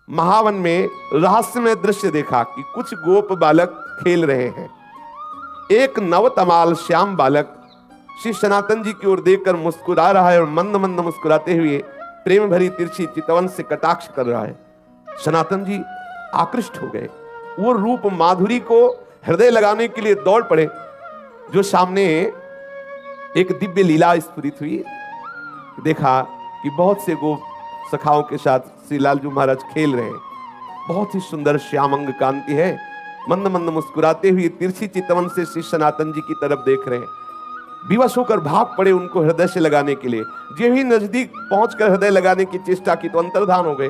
महावन में रहस्यमय दृश्य देखा कि कुछ गोप बालक खेल रहे हैं। एक नवतमाल श्याम बालक श्री सनातन जी की ओर देखकर मुस्कुरा रहा है और मंद मंद मुस्कुराते हुए प्रेम भरी तिरछी चितवन से कटाक्ष कर रहा है। सनातन जी आकृष्ट हो गए। वो रूप माधुरी को हृदय लगाने के लिए दौड़ पड़े। जो सामने एक दिव्य लीला स्फुरित हुई, देखा कि बहुत से गोप सखाओं के साथ श्री लालजू महाराज खेल रहे हैं। बहुत ही सुंदर श्यामंग कांति है। मंद मंद मुस्कुराते हुए तिरछी चितवन से श्री सनातन जी की तरफ देख रहे हैं। विवश होकर भाग पड़े उनको हृदय से लगाने के लिए। जो ही नजदीक पहुंचकर हृदय लगाने की चेष्टा की तो अंतर्धान हो गए।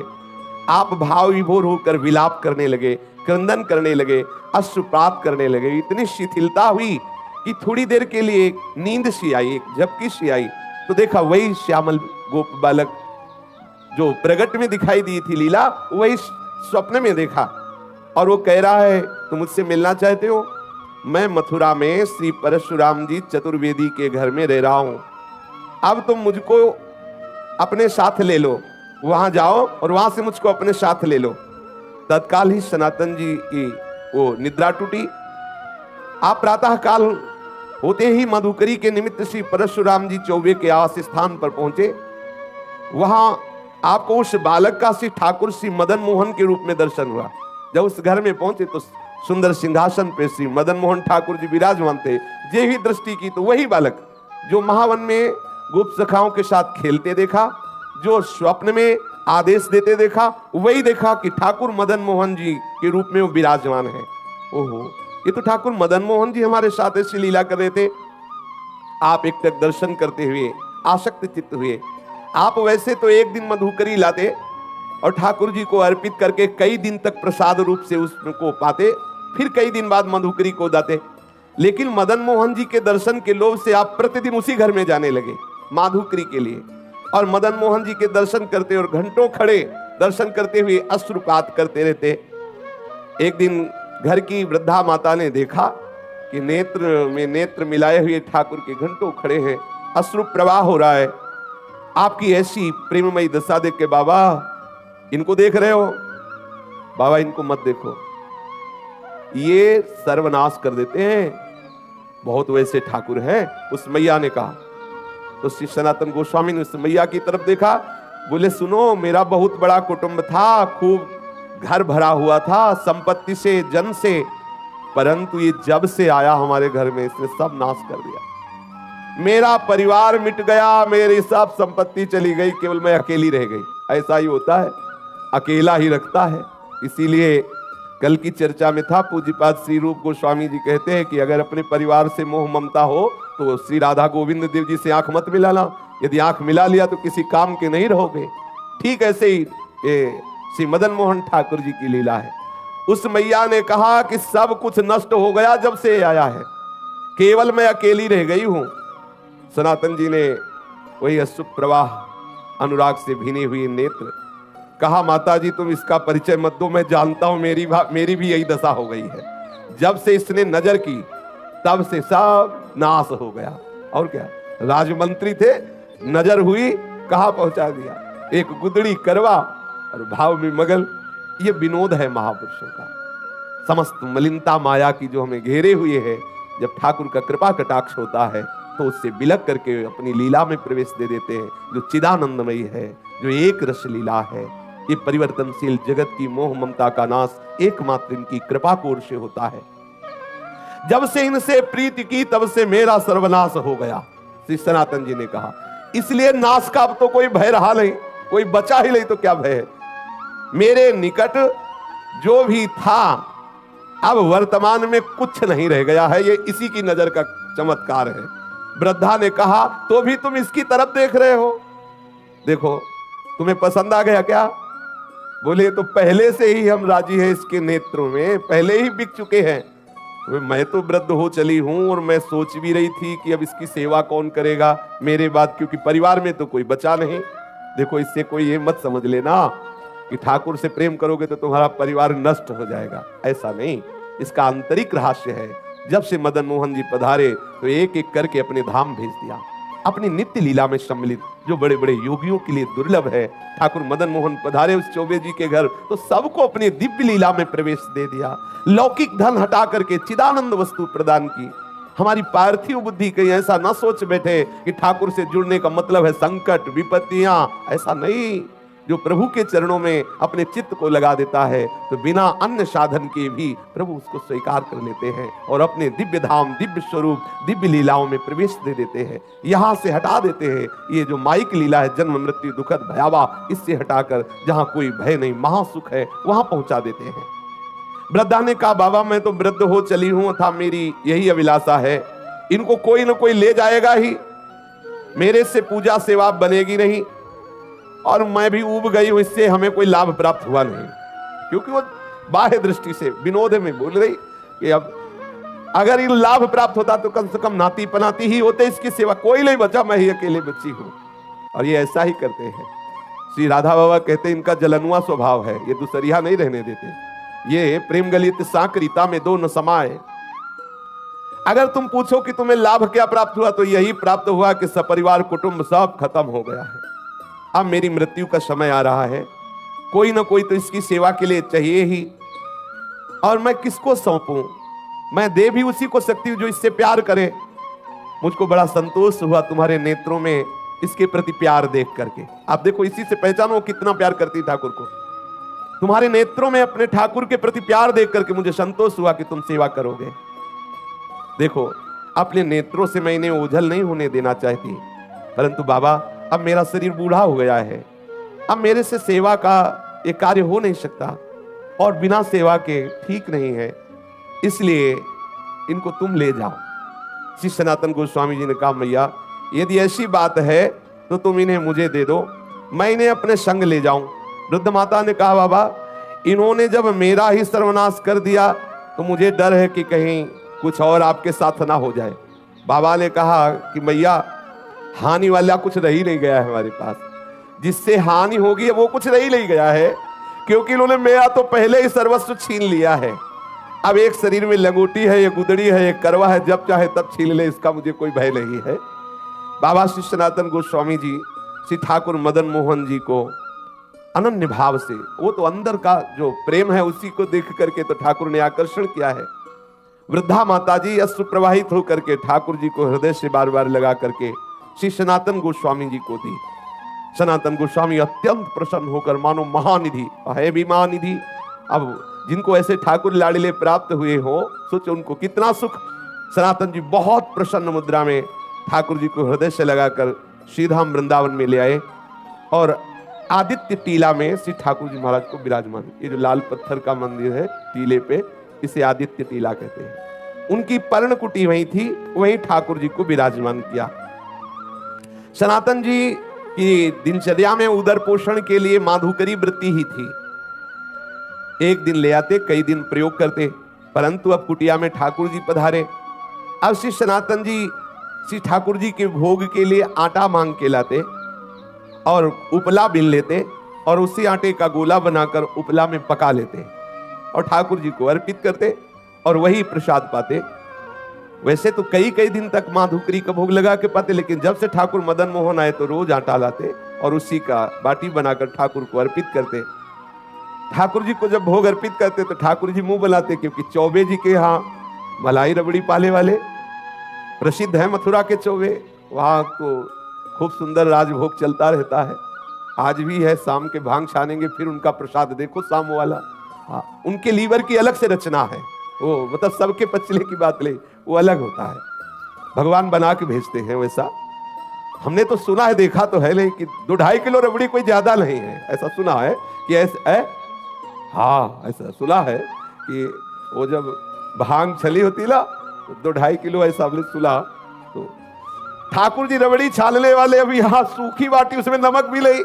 आप भाव विभोर होकर विलाप करने लगे, क्रंदन करने लगे, अश्रुपात करने लगे। इतनी शिथिलता हुई कि थोड़ी देर के लिए एक नींद सी आई, एक झपकी सी आई। तो देखा वही श्यामल गोप बालक जो प्रगट में दिखाई दी थी लीला, वही स्वप्न में देखा। और वो कह रहा है, तुम मुझसे मिलना चाहते हो? मैं मथुरा में श्री परशुराम जी चतुर्वेदी के घर में रह रहा हूं। अब तुम मुझको अपने साथ ले लो, वहां जाओ और वहां से मुझको अपने साथ ले लो। तत्काल ही सनातन जी की वो निद्रा टूटी। आप प्रातः काल होते ही मधुकरी के निमित्त श्री परशुराम जी चौबे के आवास स्थान पर पहुंचे। वहां आपको उस बालक का श्री ठाकुर श्री मदन मोहन के रूप में दर्शन हुआ। जब उस घर में पहुंचे तो सुंदर सिंहासन पे श्री मदन मोहन ठाकुर जी विराजमान थे। जे ही दृष्टि की तो वही बालक जो महावन में गोप सखाओं के साथ खेलते देखा, जो स्वप्न में आदेश देते देखा, वही देखा कि ठाकुर मदन मोहन जी के रूप में वो विराजमान है। ओहो, ये तो ठाकुर मदन मोहन जी हमारे साथ ऐसी लीला कर रहे थे। आप एक टक दर्शन करते हुए आसक्त चित्त हुए। आप वैसे तो एक दिन मधुकरी लाते और ठाकुर जी को अर्पित करके कई दिन तक प्रसाद रूप से उसको पाते, फिर कई दिन बाद मधुकरी को दाते। लेकिन मदन मोहन जी के दर्शन के लोभ से आप प्रतिदिन उसी घर में जाने लगे माधुकरी के लिए, और मदन मोहन जी के दर्शन करते और घंटों खड़े दर्शन करते हुए अश्रुपात करते रहते। एक दिन घर की वृद्धा माता ने देखा कि नेत्र में नेत्र मिलाए हुए ठाकुर के घंटों खड़े हैं, अश्रु प्रवाह हो रहा है। आपकी ऐसी प्रेममयी दशा देख के, बाबा इनको देख रहे हो? बाबा इनको मत देखो, ये सर्वनाश कर देते हैं, बहुत वैसे ठाकुर हैं। उस मैया ने कहा। तो श्री सनातन गोस्वामी ने उस मैया की तरफ देखा, बोले सुनो, मेरा बहुत बड़ा कुटुंब था, खूब घर भरा हुआ था संपत्ति से, जन से, परंतु ये जब से आया हमारे घर में इसने सब नाश कर दिया। मेरा परिवार मिट गया, मेरी सब संपत्ति चली गई, केवल मैं अकेली रह गई। ऐसा ही होता है, अकेला ही रखता है। इसीलिए कल की चर्चा में था, पूज्यपाद श्री रूप गोस्वामी जी कहते हैं कि अगर अपने परिवार से मोह ममता हो तो श्री राधा गोविंद देव जी से आंख मत मिलाना। यदि आंख मिला लिया तो किसी काम के नहीं रहोगे। ठीक ऐसे ही ये श्री मदन मोहन ठाकुर जी की लीला है। उस मैया ने कहा कि सब कुछ नष्ट हो गया जब से आया है, केवल मैं अकेली रह गई हूं। सनातन जी ने वही अश्रु प्रवाह अनुराग से भीने हुए नेत्र कहा, माता जी तुम इसका परिचय मत दो, मैं जानता हूं मेरी भी यही दशा हो गई है। जब से इसने नजर की तब से सब नाश हो गया। और क्या, राजमंत्री थे, नजर हुई कहां पहुंचा दिया, एक गुदड़ी करवा और भाव में मगल। ये विनोद है महापुरुषों का। समस्त मलिनता माया की जो हमें घेरे हुए है, जब ठाकुर का कृपा कटाक्ष होता है तो उससे बिलक करके अपनी लीला में प्रवेश दे देते हैं, जो चिदानंदमयी है, जो एक रस लीला है। ये परिवर्तनशील जगत की मोह ममता का नाश एकमात्र इनकी कृपा की ओर से होता है। जब से इनसे प्रीति की तब से मेरा सर्वनाश हो गया, श्री सनातन जी ने कहा। इसलिए नाश का अब तो कोई भय रहा नहीं, कोई बचा ही नहीं तो क्या भय है। मेरे निकट जो भी था अब वर्तमान में कुछ नहीं रह गया है, ये इसी की नजर का चमत्कार है। वृद्धा ने कहा, तो भी तुम इसकी तरफ देख रहे हो, देखो तुम्हें पसंद आ गया क्या? बोले तो पहले से ही हम राजी हैं, इसके नेत्रों में पहले ही बिक चुके हैं। मैं तो वृद्ध हो चली हूं और मैं सोच भी रही थी कि अब इसकी सेवा कौन करेगा मेरे बाद, क्योंकि परिवार में तो कोई बचा नहीं। देखो इससे कोई ये मत समझ लेना कि ठाकुर से प्रेम करोगे तो तुम्हारा परिवार नष्ट हो जाएगा, ऐसा नहीं। इसका आंतरिक रहस्य है। जब से मदन मोहन जी पधारे तो एक एक करके अपने धाम भेज दिया। अपनी नित्य लीला में सम्मिलित, जो बड़े बड़े योगियों के लिए दुर्लभ है। ठाकुर मदन मोहन पधारे उस चौबे जी के घर तो सबको अपनी दिव्य लीला में प्रवेश दे दिया। लौकिक धन हटा करके चिदानंद वस्तु प्रदान की। हमारी पार्थिव बुद्धि कहीं ऐसा ना सोच बैठे कि ठाकुर से जुड़ने का मतलब है संकट विपत्तियां, ऐसा नहीं। जो प्रभु के चरणों में अपने चित्त को लगा देता है तो बिना अन्य साधन के भी प्रभु उसको स्वीकार कर लेते हैं और अपने दिव्य धाम, दिव्य स्वरूप, दिव्य लीलाओं में प्रवेश दे देते हैं। यहां से हटा देते हैं ये जो माइक लीला है, जन्म मृत्यु दुखद भयावह, इससे हटाकर जहां कोई भय नहीं, महासुख है, वहां पहुंचा देते हैं। वृद्धा ने कहा, बाबा मैं तो वृद्ध हो चली हूं था, मेरी यही अभिलाषा है, इनको कोई ना कोई ले जाएगा ही, मेरे से पूजा सेवा बनेगी नहीं, और मैं भी ऊब गई हूं, इससे हमें कोई लाभ प्राप्त हुआ नहीं। क्योंकि वो बाह्य दृष्टि से विनोद में बोल रही कि अब अगर इन लाभ प्राप्त होता तो कम से कम नाती पनाती ही होते, इसकी सेवा कोई नहीं बचा, मैं ही अकेले बच्ची हूं। और ये ऐसा ही करते हैं। श्री राधा बाबा कहते हैं इनका जलनुआ स्वभाव है, ये दूसरिया नहीं रहने देते। ये प्रेम गलित साकरीता में दो न समाये। अगर तुम पूछो कि तुम्हें लाभ क्या प्राप्त हुआ तो यही प्राप्त हुआ कि सपरिवार कुटुंब सब खत्म हो गया है। अब मेरी मृत्यु का समय आ रहा है, कोई ना कोई तो इसकी सेवा के लिए चाहिए ही, और मैं किसको सौंपूं? मैं दे भी उसी को सकती हूं जो इससे प्यार करे। मुझको बड़ा संतोष हुआ तुम्हारे नेत्रों में इसके प्रति प्यार देख करके। आप देखो, इसी से पहचानो कितना प्यार करती ठाकुर को। तुम्हारे नेत्रों में अपने ठाकुर के प्रति प्यार देख करके मुझे संतोष हुआ कि तुम सेवा करोगे। देखो, अपने नेत्रों से मैं इन्हें ओझल नहीं होने देना चाहती, परंतु बाबा अब मेरा शरीर बूढ़ा हो गया है, अब मेरे से सेवा का ये कार्य हो नहीं सकता, और बिना सेवा के ठीक नहीं है, इसलिए इनको तुम ले जाओ। श्री सनातन गोस्वामी जी ने कहा, मैया यदि ऐसी बात है तो तुम इन्हें मुझे दे दो, मैं इन्हें अपने संग ले जाऊं। वृद्ध माता ने कहा, बाबा इन्होंने जब मेरा ही सर्वनाश कर दिया तो मुझे डर है कि कहीं कुछ और आपके साथ ना हो जाए। बाबा ने कहा कि मैया हानि वाला कुछ रह ही नहीं गया है हमारे पास, जिससे हानि होगी वो कुछ रह ही नहीं गया है, क्योंकि इन्होंने मेरा तो पहले ही सर्वस्व छीन लिया है। अब एक शरीर में लंगोटी है, एक गुदड़ी है, एक करवा है, जब चाहे तब छीन ले, इसका मुझे कोई भय नहीं है। बाबा श्री सनातन गोस्वामी जी श्री ठाकुर मदन मोहन जी को अनन्य भाव से, वो तो अंदर का जो प्रेम है उसी को देख करके तो ठाकुर ने आकर्षण किया है। वृद्धा माता जी अश्रु प्रवाहित होकर के ठाकुर जी को हृदय से बार बार लगा करके श्री सनातन गोस्वामी जी को दी। सनातन गोस्वामी अत्यंत प्रसन्न होकर, मानो महानिधि है भी महानिधि, अब जिनको ऐसे ठाकुर लाडले प्राप्त हुए हो, सोचो उनको कितना सुख। सनातन जी बहुत प्रसन्न मुद्रा में ठाकुर जी को हृदय से लगाकर श्रीधाम वृंदावन में ले आए और आदित्य टीला में श्री ठाकुर जी महाराज को विराजमान, ये जो लाल पत्थर का मंदिर है टीले पे, इसे आदित्य टीला कहते हैं। उनकी पर्णकुटी वहीं थी, वहीं ठाकुर जी को विराजमान किया। सनातन जी की दिनचर्या में उदर पोषण के लिए माधुकरी वृत्ति ही थी। एक दिन ले आते, कई दिन प्रयोग करते, परंतु अब कुटिया में ठाकुर जी पधारे। अब श्री सनातन जी श्री ठाकुर जी के भोग के लिए आटा मांग के लाते और उपला बिन लेते और उसी आटे का गोला बनाकर उपला में पका लेते और ठाकुर जी को अर्पित करते और वही प्रसाद पाते। वैसे तो कई कई दिन तक माधुकरी का भोग लगा के पाते, लेकिन जब से ठाकुर मदन मोहन आए तो रोज आटा लाते और उसी का बाटी बनाकर ठाकुर को अर्पित करते। ठाकुर जी को जब भोग अर्पित करते तो ठाकुर जी मुंह बनाते, क्योंकि चौबे जी के यहाँ मलाई रबड़ी पाले वाले प्रसिद्ध है, मथुरा के चौबे, वहाँ तो खूब सुंदर राजभोग चलता रहता है। आज भी है, शाम के भांग छानेंगे फिर उनका प्रसाद देखो शाम वाला। हाँ, उनके लीवर की अलग से रचना है, वो मतलब सबके पचले की बात ले, वो अलग होता है, भगवान बना के भेजते हैं वैसा। हमने तो सुना है, देखा तो है नहीं कि 2-2.5 किलो रबड़ी कोई ज्यादा नहीं है, ऐसा सुना है कि ऐसे हाँ ऐसा सुना है कि वो जब भांग छली होती ना तो 2-2.5 किलो ऐसा हमने सुना। तो ठाकुर जी रबड़ी छानने वाले, अभी यहाँ सूखी बाटी उसमें नमक भी नहीं,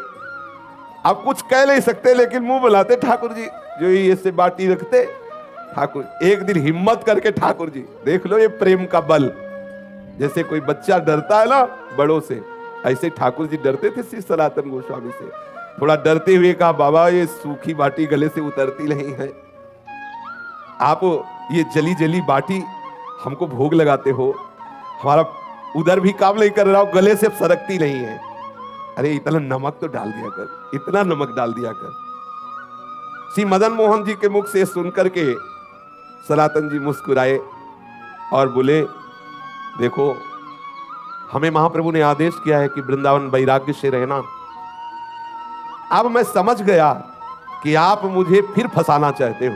अब कुछ कह नहीं सकते लेकिन मुंह बुलाते ठाकुर जी, जो ये से बाटी रखते ठाकुर। एक दिन हिम्मत करके ठाकुर जी, देख लो ये प्रेम का बल, जैसे कोई बच्चा डरता है ना बड़ों से, ऐसे ठाकुर जी डरते थे श्री सनातन गोस्वामी से। थोड़ा डरते हुए कहा, बाबा ये सूखी बाटी गले से उतरती नहीं है, आप ये जली जली बाटी हमको भोग लगाते हो, हमारा उधर भी काम नहीं कर रहा हूं, गले से सरकती नहीं है। अरे इतना नमक तो डाल दिया कर, इतना नमक डाल दिया कर। श्री मदन मोहन जी के मुख से सुनकर के सनातन जी मुस्कुराए और बोले, देखो हमें महाप्रभु ने आदेश किया है कि वृंदावन वैराग्य से रहना। अब मैं समझ गया कि आप मुझे फिर फंसाना चाहते हो।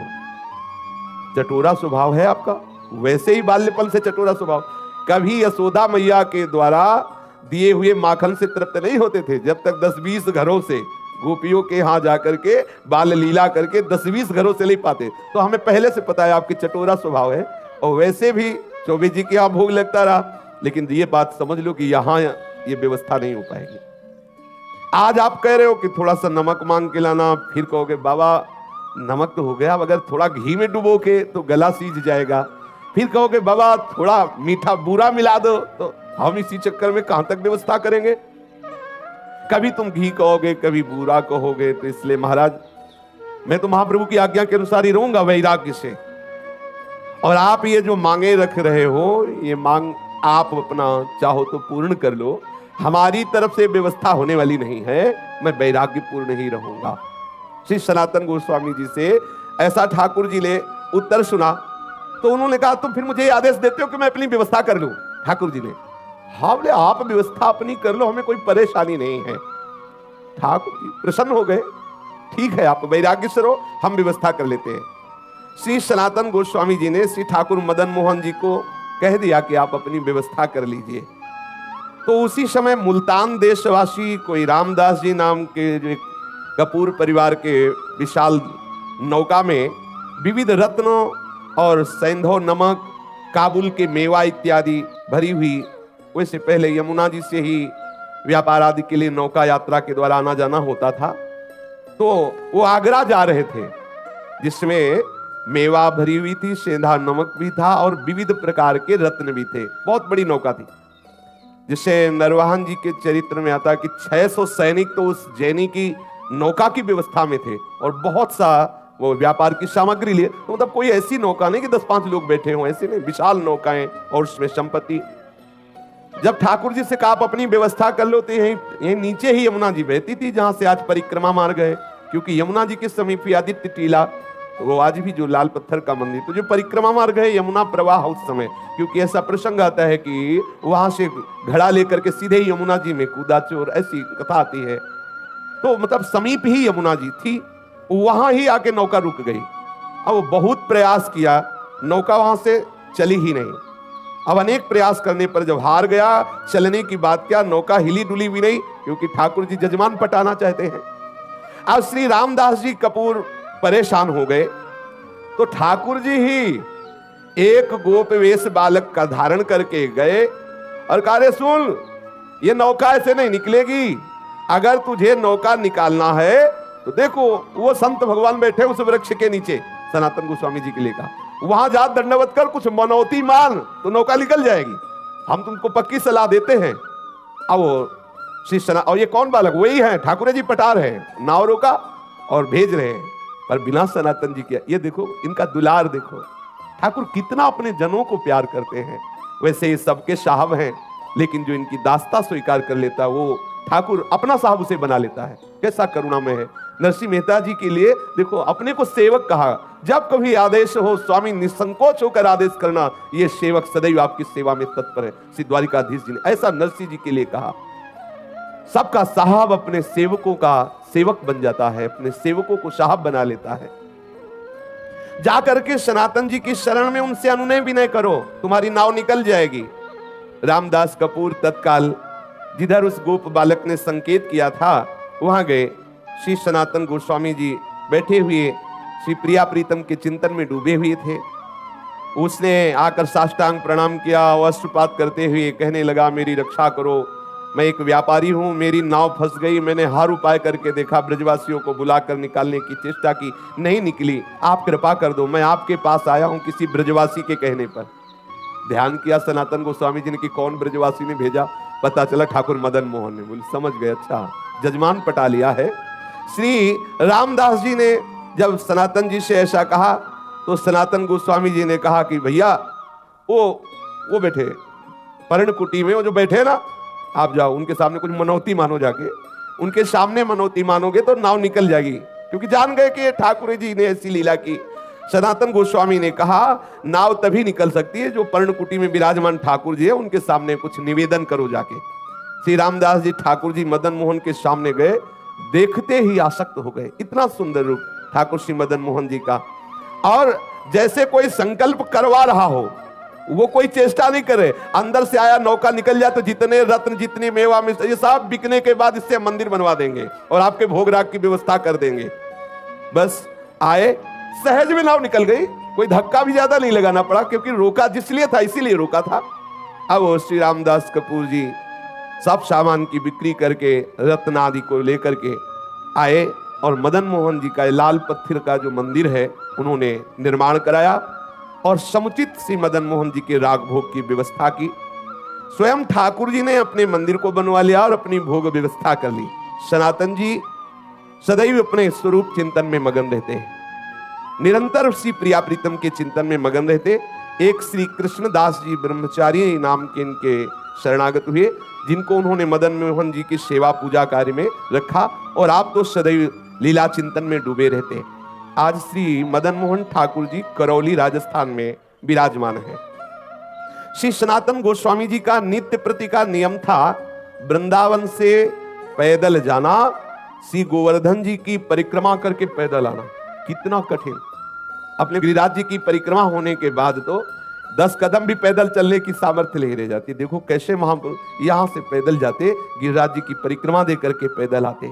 चटोरा स्वभाव है आपका, वैसे ही बाल्यपन से चटोरा स्वभाव। कभी यशोदा मैया के द्वारा दिए हुए माखन से तृप्त नहीं होते थे। जब तक 10-20 घरों से गोपियों के यहां जाकर के बाल लीला करके 10-20 घरों से नहीं पाते, तो हमें पहले से पता है आपकी चटोरा स्वभाव है। और वैसे भी चौबे जी के यहां भोग लगता रहा, लेकिन ये बात समझ लो कि यहां ये व्यवस्था नहीं हो पाएगी। आज आप कह रहे हो कि थोड़ा सा नमक मांग के लाना, फिर कहोगे बाबा नमक तो हो गया, अगर थोड़ा घी में डुबो के तो गला सीज जाएगा। फिर कहोगे बाबा थोड़ा मीठा बूरा मिला दो, तो हम इसी चक्कर में कहां तक व्यवस्था करेंगे। कभी तुम घी कहोगे, कभी बूरा कहोगे। तो इसलिए महाराज मैं तो महाप्रभु की आज्ञा के अनुसार ही रहूंगा वैराग्य से। और आप ये जो मांगे रख रहे हो, ये मांग आप अपना चाहो तो पूर्ण कर लो, हमारी तरफ से व्यवस्था होने वाली नहीं है। मैं वैराग्य पूर्ण ही रहूंगा। श्री सनातन गोस्वामी जी से ऐसा ठाकुर जी ने उत्तर सुना, तो उन्होंने कहा तुम फिर मुझे आदेश देते हो कि मैं अपनी व्यवस्था कर लूं। ठाकुर जी ने हाँ बोले, आप व्यवस्था अपनी कर लो, हमें कोई परेशानी नहीं है। ठाकुर जी प्रसन्न हो गए, ठीक है आप वैराग्य से रहो, हम व्यवस्था कर लेते हैं। श्री सनातन गोस्वामी जी ने श्री ठाकुर मदन मोहन जी को कह दिया कि आप अपनी व्यवस्था कर लीजिए। तो उसी समय मुल्तान देशवासी कोई रामदास जी नाम के जो कपूर परिवार के विशाल नौका में विविध रत्नों और सैंधव नमक, काबुल के मेवा इत्यादि भरी हुई, वैसे पहले यमुना जी से ही व्यापार आदि के लिए नौका यात्रा के द्वारा आना जाना होता था। तो वो आगरा जा रहे थे, जिसमें मेवा भरी हुई थी, सेंधा नमक भी था और विविध प्रकार के रत्न भी थे। बहुत बड़ी नौका थी, जिससे नरवाहन जी के चरित्र में आता है कि 600 सैनिक तो उस जैनी की नौका की व्यवस्था में थे और बहुत सा वो व्यापार की सामग्री लिए। तो मतलब कोई ऐसी नौका नहीं कि 10-5 लोग बैठे हों, ऐसी नहीं, विशाल नौकाएं और उसमें संपत्ति। जब ठाकुर जी से कहा आप अपनी व्यवस्था कर लो, तो यहीं नीचे ही यमुना जी बहती थी, जहां से आज परिक्रमा मार्ग गए। क्योंकि यमुना जी के समीप ही आदित्य टीला, वो आज भी जो लाल पत्थर का मंदिर, तो जो परिक्रमा मार्ग है यमुना प्रवाह उस समय, क्योंकि ऐसा प्रसंग आता है कि वहां से घड़ा लेकर के सीधे ही यमुना जी में कूदा चोर, ऐसी कथा आती है। तो मतलब समीप ही यमुना जी थी, वहां ही आके नौका रुक गई। अब बहुत प्रयास किया, नौका वहां से चली ही नहीं। अब अनेक प्रयास करने पर जब हार गया, चलने की बात क्या, नौका हिली डुली भी नहीं, क्योंकि ठाकुर जी जजमान पटाना चाहते हैं। अब श्री रामदास जी कपूर परेशान हो गए, तो ठाकुर जी ही एक गोप वेश बालक का धारण करके गए और कहा, रे सुन, ये नौका ऐसे नहीं निकलेगी, अगर तुझे नौका निकालना है तो देखो वो संत भगवान बैठे उस वृक्ष के नीचे, सनातन गोस्वामी जी के लिए कहा, वहां जा दंडवत कर, कुछ मनौती मान तो नौका निकल जाएगी, हम तुमको पक्की सलाह देते हैं। अब वो श्री सना, और ये कौन बालक, वही है ठाकुर जी पटा रहे हैं, नाव रोका और भेज रहे हैं, पर बिना सनातन जी किया। ये देखो इनका दुलार देखो, ठाकुर कितना अपने जनों को प्यार करते हैं। वैसे ये सबके साहब हैं, लेकिन जो इनकी दास्ता स्वीकार कर लेता है वो ठाकुर अपना साहब उसे बना लेता है। कैसा करुणामय है। नरसिंह मेहता जी के लिए देखो, अपने को सेवक कहा, जब कभी आदेश हो स्वामी निसंकोच होकर आदेश करना, ये सेवक सदैव आपकी सेवा में तत्पर है। श्री द्वारिकाधीश जी ने ऐसा नरसिंह जी के लिए कहा। सबका साहब अपने सेवकों का सेवक बन जाता है, अपने सेवकों को साहब बना लेता है। जाकर के सनातन जी की शरण में उनसे अनुनय विनय करो, तुम्हारी नाव निकल जाएगी। रामदास कपूर तत्काल जिधर उस गोप बालक ने संकेत किया था वहां गए। श्री सनातन गोस्वामी जी बैठे हुए श्री प्रिया प्रीतम के चिंतन में डूबे हुए थे। उसने आकर साष्टांग प्रणाम किया, वस्त्रपात करते हुए कहने लगा, मेरी रक्षा करो, मैं एक व्यापारी हूं, मेरी नाव फंस गई, मैंने हर उपाय करके देखा, ब्रजवासियों को बुलाकर निकालने की चेष्टा की, नहीं निकली, आप कृपा कर दो, मैं आपके पास आया हूं किसी ब्रजवासी के कहने पर। ध्यान किया सनातन गोस्वामी जी ने कि कौन ब्रजवासी ने भेजा, पता चला ठाकुर मदन मोहन ने। बोले समझ गए, अच्छा जजमान पटा लिया है। श्री रामदास जी ने जब सनातन जी से ऐसा कहा तो सनातन गोस्वामी जी ने कहा कि भैया वो बैठे पर्णकुटी में वो जो बैठे ना, आप जाओ उनके सामने कुछ मनौती मानो, जाके उनके सामने मनौती मानोगे तो नाव निकल जाएगी, क्योंकि जान गए कि ये ठाकुर जी ने ऐसी लीला की। सनातन गोस्वामी ने कहा नाव तभी निकल सकती है जो पर्णकुटी में विराजमान ठाकुर जी है उनके सामने कुछ निवेदन करो जाके। श्री रामदास जी ठाकुर जी मदन मोहन के सामने गए, देखते ही आसक्त हो गए। इतना सुंदर रूप ठाकुर श्री मदन मोहन जी का, और जैसे कोई संकल्प करवा रहा हो, वो कोई चेष्टा नहीं करे। अंदर से आया, नौका निकल जाए तो जितने रत्न, जितनी मेवा मिष्ट, ये सब बिकने के बाद इससे मंदिर बनवा देंगे और आपके भोग राग की व्यवस्था कर देंगे। बस आए, सहज में नाव निकल गई, कोई धक्का भी ज्यादा नहीं लगाना पड़ा, क्योंकि रोका जिसलिए था इसीलिए रोका था। अब वो श्री रामदास कपूर जी सब सामान की बिक्री करके रत्न आदि को लेकर के आए और मदन मोहन जी का लाल पत्थर का जो मंदिर है उन्होंने निर्माण कराया और समुचित श्री मदन मोहन जी के राग भोग की व्यवस्था की। स्वयं ठाकुर जी ने अपने मंदिर को बनवा लिया और अपनी भोग व्यवस्था कर ली। सनातन जी सदैव अपने स्वरूप चिंतन में मगन रहते हैं, निरंतर श्री प्रिया प्रीतम के चिंतन में मगन रहते। एक श्री कृष्णदास जी ब्रह्मचारी नाम के इनके शरणागत हुए, जिनको उन्होंने मदन मोहन जी की सेवा पूजा कार्य में रखा, और आप तो सदैव लीला चिंतन में डूबे रहते। आज श्री मदन मोहन ठाकुर जी करौली राजस्थान में विराजमान है। श्री सनातन गोस्वामी जी का नित्य प्रति का नियम था वृंदावन से पैदल जाना, श्री गोवर्धन जी की परिक्रमा करके पैदल आना। कितना कठिन! अपने गिरिराज जी की परिक्रमा होने के बाद तो 10 कदम भी पैदल चलने की सामर्थ्य नहीं रह जाती। देखो कैसे महापुरुष यहां से पैदल जाते, गिरिराज जी की परिक्रमा दे करके पैदल आते।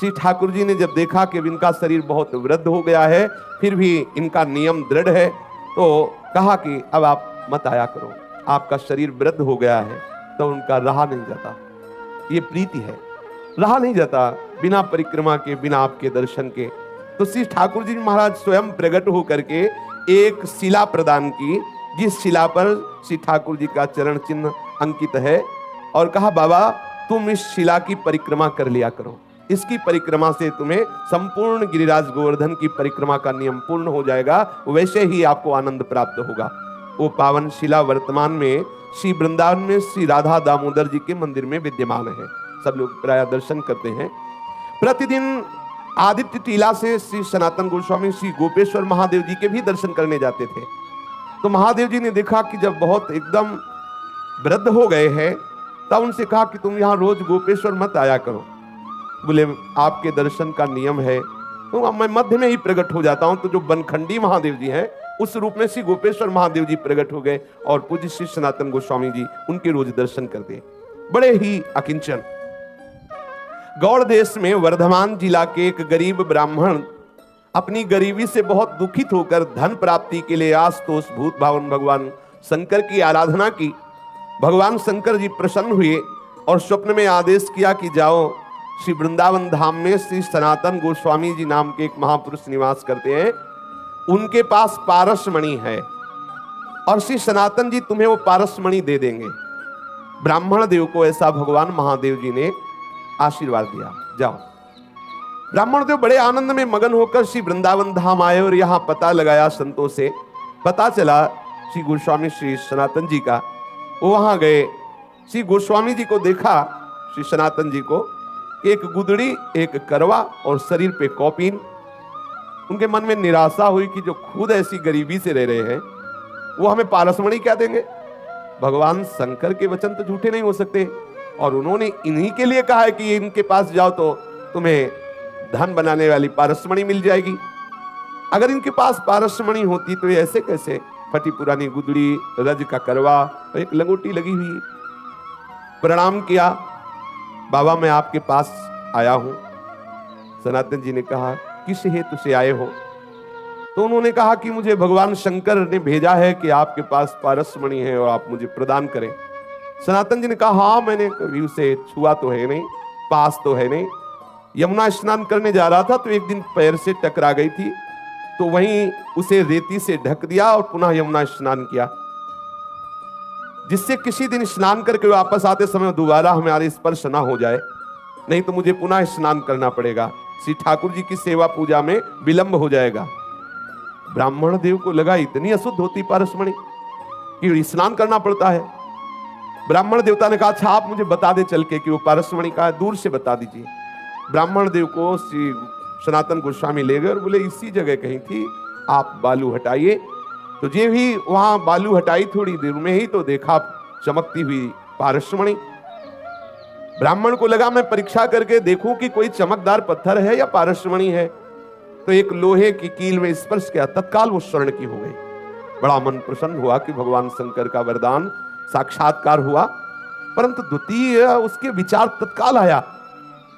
श्री ठाकुर जी ने जब देखा कि इनका शरीर बहुत वृद्ध हो गया है, फिर भी इनका नियम दृढ़ है, तो कहा कि अब आप मत आया करो, आपका शरीर वृद्ध हो गया है। तो उनका रहा नहीं जाता, ये प्रीति है, रहा नहीं जाता बिना परिक्रमा के, बिना आपके दर्शन के। तो श्री ठाकुर जी महाराज स्वयं प्रकट होकर के एक शिला प्रदान की, जिस शिला पर श्री ठाकुर जी का चरण चिन्ह अंकित है, और कहा बाबा तुम इस शिला की परिक्रमा कर लिया करो, इसकी परिक्रमा से तुम्हें संपूर्ण गिरिराज गोवर्धन की परिक्रमा का नियम पूर्ण हो जाएगा, वैसे ही आपको आनंद प्राप्त होगा। वो पावन शिला वर्तमान में श्री वृंदावन में श्री राधा दामोदर जी के मंदिर में विद्यमान है। सब लोग प्राय दर्शन करते हैं। प्रतिदिन आदित्य टीला से श्री सनातन गोस्वामी श्री गोपेश्वर महादेव जी के भी दर्शन करने जाते थे। तो महादेव जी ने देखा कि जब बहुत एकदम वृद्ध हो गए हैं, तब उनसे कहा कि तुम यहाँ रोज गोपेश्वर मत आया करो। बोले आपके दर्शन का नियम है, तो मैं मध्य में ही प्रकट हो जाता हूं। तो जो बनखंडी महादेव जी हैं, उस रूप में श्री गोपेश्वर महादेव जी प्रकट हो गए और पूज्य श्री सनातन गोस्वामी जी उनके रोज दर्शन करते। बड़े ही अकिंचन। गौड़ देश में वर्धमान जिला के एक गरीब ब्राह्मण अपनी गरीबी से बहुत दुखित होकर धन प्राप्ति के लिए आशुतोष भूत भावन भगवान शंकर की आराधना की। भगवान शंकर जी प्रसन्न हुए और स्वप्न में आदेश किया कि जाओ श्री वृंदावन धाम में श्री सनातन गोस्वामी जी नाम के एक महापुरुष निवास करते हैं, उनके पास पारसमणि है और श्री सनातन जी तुम्हें वो पारसमणि दे देंगे। ब्राह्मण देव को ऐसा भगवान महादेव जी ने आशीर्वाद दिया, जाओ। ब्राह्मण देव बड़े आनंद में मगन होकर श्री वृंदावन धाम आए और यहां पता लगाया संतों से, पता चला श्री गोस्वामी श्री सनातन जी का। वो वहां गए, श्री गोस्वामी जी को देखा, श्री सनातन जी को, एक गुदड़ी, एक करवा और शरीर पे कौपीन। उनके मन में निराशा हुई कि जो खुद ऐसी गरीबी से रह रहे हैं, वो हमें पारसमणि क्या देंगे। भगवान शंकर के वचन तो झूठे नहीं हो सकते, और उन्होंने इन्हीं के लिए कहा है कि इनके पास जाओ तो तुम्हें धन बनाने वाली पारसमणि मिल जाएगी। अगर इनके पास पारसमणि होती तो ये ऐसे कैसे फटी पुरानी गुदड़ी, रज का करवा, एक लंगोटी लगी हुई। प्रणाम किया, बाबा मैं आपके पास आया हूं। सनातन जी ने कहा किस हेतु से आए हो। तो उन्होंने कहा कि मुझे भगवान शंकर ने भेजा है कि आपके पास पारसमणि है और आप मुझे प्रदान करें। सनातन जी ने कहा हाँ, मैंने कभी उसे छुआ तो है नहीं, पास तो है नहीं। यमुना स्नान करने जा रहा था तो एक दिन पैर से टकरा गई थी, तो वहीं उसे रेती से ढक दिया और पुनः यमुना स्नान किया, जिससे किसी दिन स्नान करके वापस आते समय दोबारा हमारे स्पर्श ना हो जाए, नहीं तो मुझे पुनः स्नान करना पड़ेगा। श्री ठाकुर जी की सेवा पूजा में विलंब हो जाएगा। ब्राह्मण देव को लगा इतनी अशुद्ध होती पारसमणि कि स्नान करना पड़ता है। ब्राह्मण देवता ने कहा अच्छा आप मुझे बता दे चल के कि वो पारसमणि का है, दूर से बता दीजिए। ब्राह्मण देव को श्री सनातन गोस्वामी ले गए और बोले इसी जगह कहीं थी, आप बालू हटाइए। तो ये भी वहां बालू हटाई, थोड़ी देर में ही तो देखा चमकती हुई पारसमणि। ब्राह्मण को लगा मैं परीक्षा करके देखूं कि कोई चमकदार पत्थर है या पारसमणि है। तो एक लोहे की कील में स्पर्श किया, तत्काल वो स्वर्ण की हो गई। बड़ा मन प्रसन्न हुआ कि भगवान शंकर का वरदान साक्षात्कार हुआ। परंतु द्वितीय उसके विचार तत्काल आया,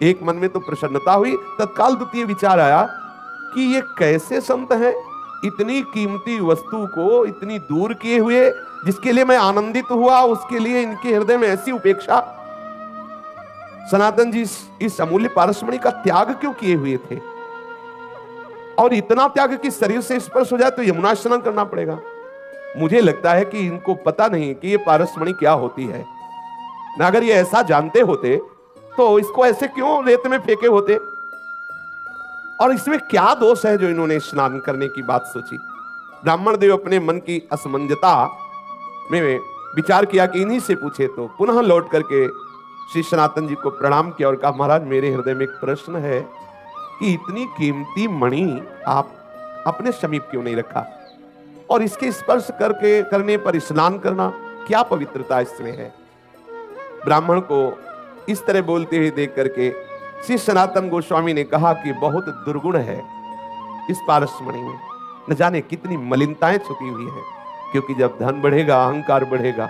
एक मन में तो प्रसन्नता हुई, तत्काल द्वितीय विचार आया कि ये कैसे संत हैं, इतनी कीमती वस्तु को इतनी दूर किए हुए, जिसके लिए मैं आनंदित हुआ उसके लिए इनके हृदय में ऐसी उपेक्षा। सनातन जी इस अमूल्य पारसमणि का त्याग क्यों किए हुए थे? और इतना त्याग कि शरीर से स्पर्श हो जाए तो यमुना स्नान करना पड़ेगा। मुझे लगता है कि इनको पता नहीं कि ये पारसमणि क्या होती है। ना अगर ये ऐसा जानते होते तो इसको ऐसे क्यों रेत में फेंके होते? और इसमें क्या दोष है जो इन्होंने स्नान करने की बात सोची? ब्राह्मण देव अपने मन की असमंजता में विचार किया कि इन्हीं से पूछे। तो पुनः लौट करके श्री सनातन जी को प्रणाम किया और कहा महाराज मेरे हृदय में एक प्रश्न है कि इतनी कीमती मणि आप अपने समीप क्यों नहीं रखा, और इसके स्पर्श करने पर स्नान करना क्या पवित्रता इसमें है? ब्राह्मण को इस तरह बोलते हुए देख करके श्री सनातन गोस्वामी ने कहा कि बहुत दुर्गुण है इस पारसमणि में, न जाने कितनी मलिनताएं छुपी हुई है। क्योंकि जब धन बढ़ेगा, अहंकार बढ़ेगा,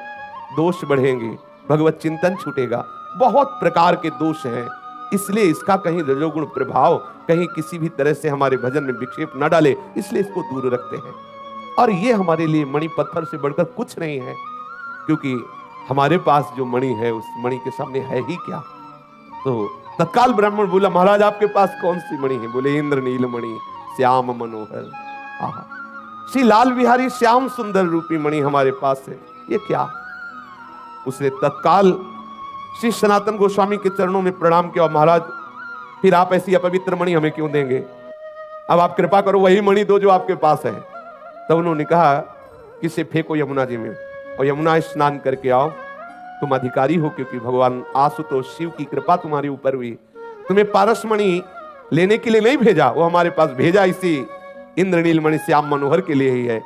दोष बढ़ेंगे, भगवत चिंतन छूटेगा, बहुत प्रकार के दोष हैं। इसलिए इसका कहीं रजोगुण प्रभाव कहीं किसी भी तरह से हमारे भजन में विक्षेप न डाले, इसलिए इसको दूर रखते हैं। और ये हमारे लिए मणि पत्थर से बढ़कर कुछ नहीं है, क्योंकि हमारे पास जो मणि है उस मणि के सामने है ही क्या। तो तत्काल ब्राह्मण बोला महाराज आपके पास कौन सी मणि है? बोले इंद्र नील मणि श्याम मनोहर। आहा, श्री लाल बिहारी श्याम सुंदर रूपी मणि हमारे पास है, ये क्या? उसने तत्काल श्री सनातन गोस्वामी के चरणों में प्रणाम किया, महाराज फिर आप ऐसी अपवित्र मणि हमें क्यों देंगे? अब आप कृपा करो वही मणि दो जो आपके पास है। तब उन्होंने कहा कि इसे फेंको यमुना जी में और यमुना स्नान करके आओ, तुम अधिकारी हो, क्योंकि भगवान आशुतोष शिव की कृपा तुम्हारे ऊपर हुई। तुम्हें पारसमणि लेने के लिए नहीं भेजा, वो हमारे पास भेजा इसी इंद्रनील मणि श्याम मनोहर के लिए ही है।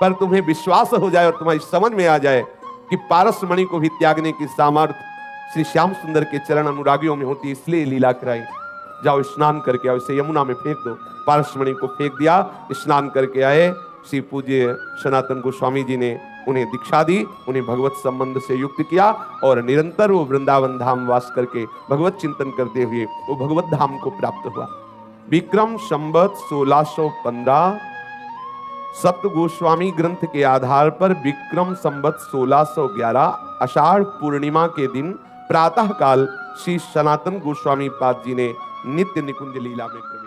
पर तुम्हें विश्वास हो जाए और तुम्हारी समझ में आ जाए कि पारसमणि को भी त्यागने की सामर्थ्य श्री श्याम सुंदर के चरण अनुरागियों में होती, इसलिए लीला कराई। जाओ स्नान करके आओ, इसे यमुना में फेंक दो। पारसमणि को फेंक दिया, स्नान करके आए। श्री पूज्य सनातन गोस्वामी जी ने उन्हें दीक्षा दी, उन्हें भगवत संबंध से युक्त किया और निरंतर वो वृंदावन धाम वास करके भगवत चिंतन करते हुए वो भगवत धाम को प्राप्त हुआ। विक्रम संवत 1615 सप्त गोस्वामी ग्रंथ के आधार पर विक्रम संवत 1611 आषाढ़ पूर्णिमा के दिन प्रातः काल श्री सनातन गोस्वामी पाद जी ने नित्य निकुंज लीला में प्रवेश